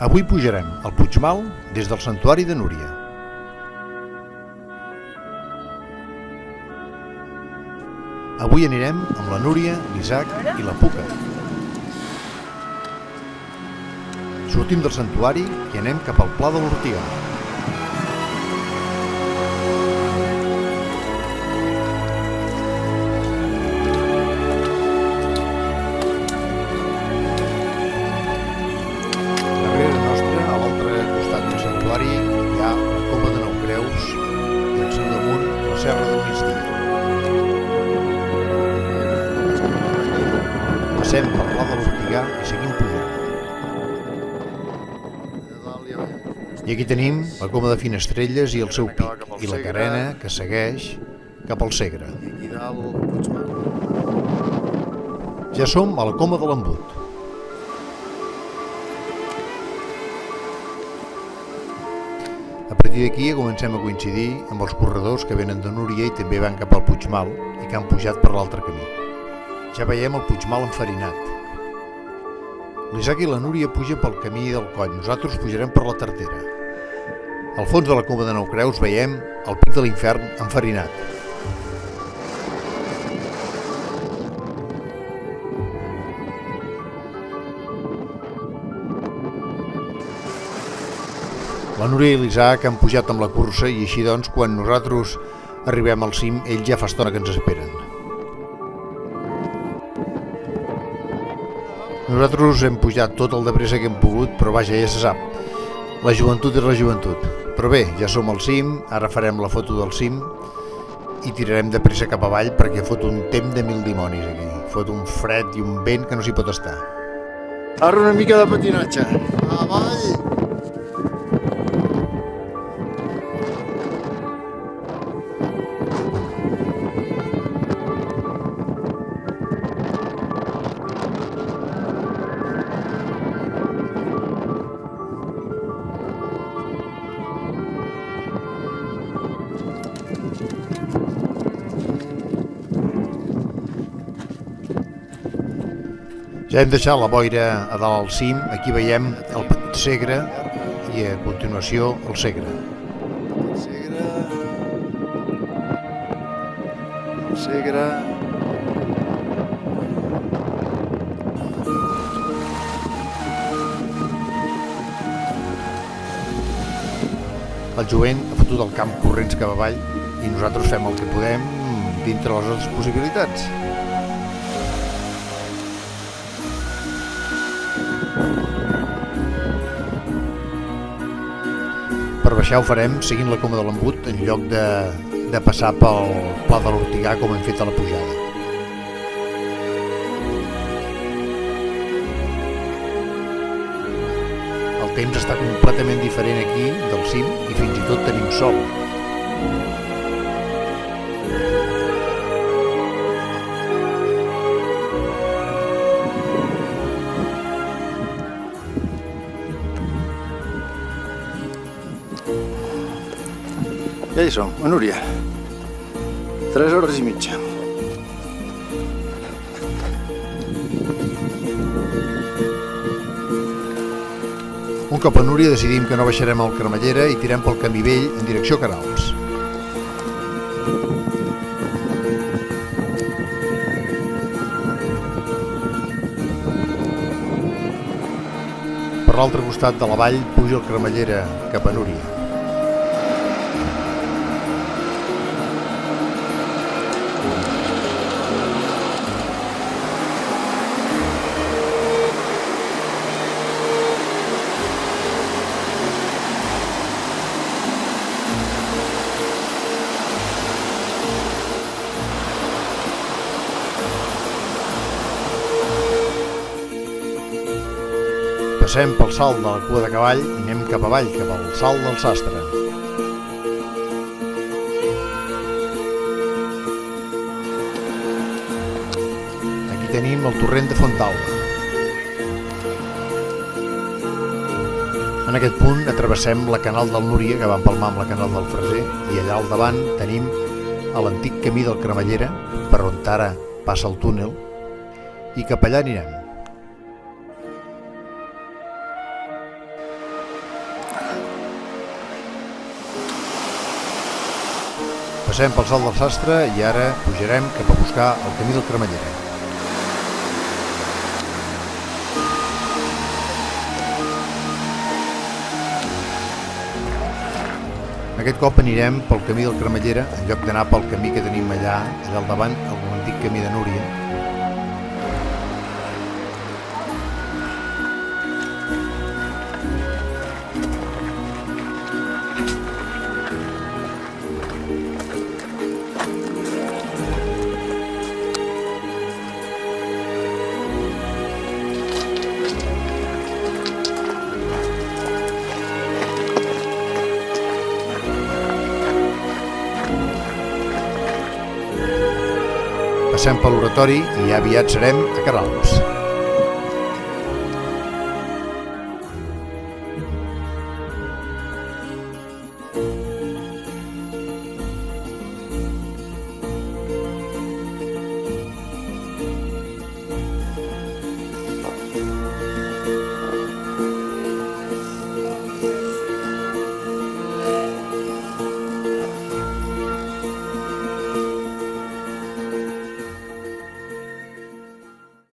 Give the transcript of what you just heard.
Avui pujarem al Puigmal des del Santuari de Núria. Avui anirem amb la Núria, l'Isaac i la Puca. Sortim del santuari i anem cap al Pla de l'Ortigar. Darrere nostre, a l'altre costat del santuari, hi ha la Coma de Nou Creus i al seu damunt la Serra del Migdia. Passem pel Pla de l'Ortigar i seguim pujant. I aquí tenim la Coma de Finestrelles i el seu pic, i la carena que segueix cap al Segre. Ja som a la Coma de l'Embut. A partir d'aquí comencem a coincidir amb els corredors que venen de Núria i també van cap al Puigmal i que han pujat per l'altre camí. Ja veiem el Puigmal enfarinat. L'Isaac i la Núria pugen pel camí del Coll, nosaltres pujarem per la Tartera. Al fons de la Coma de Nou Creus veiem el Pic de l'Infern enfarinat. La Núria i l'Isaac han pujat amb la cursa i així doncs quan nosaltres arribem al cim ells ja fa estona que ens esperen. Nosaltres hem pujat tot el de pressa que hem pogut, però vaja, ja se sap, la joventut és la joventut. Però bé, ja som al cim, ara farem la foto del cim i tirarem de pressa cap avall perquè fot un temps de mil dimonis aquí. Fot un fred i un vent que no s'hi pot estar. Ara una mica de patinatge. Avall! Ja hem deixat la boira a dalt al cim, aquí veiem el Petit Segre i a continuació el Segre. Segre. El jovent ha fotut el camp corrents cap avall i nosaltres fem el que podem dintre les nostres possibilitats. Per baixar ho farem seguint la Coma de l'Embut en lloc de passar pel Pla de l'Ortigar com hem fet a la pujada. El temps està completament diferent aquí del cim i fins i tot tenim sol. Ja hi som, a Núria. 3 hores i mitja. Un cop a Núria decidim que no baixarem al Cremallera i tirem pel camí vell en direcció a Queralbs. Per l'altre costat de la vall puja el Cremallera cap a Núria. Passem pel salt de la Cua de Cavall i anem cap avall, cap al salt del Sastre. Aquí tenim el torrent de Fontalba. En aquest punt travessem la Canal del Núria, que va empalmar amb la Canal del Freser, i allà al davant tenim l'antic camí del Cremallera, per on ara passa el túnel, i cap allà anirem. Passem pel Salt del Sastre i ara pujarem cap a buscar el camí del Cremallera. Aquest cop anirem pel camí del Cremallera en lloc d'anar pel camí que tenim allà al davant, l'antic camí de Núria. Passem per l'oratori i ja aviat serem a Queralbs.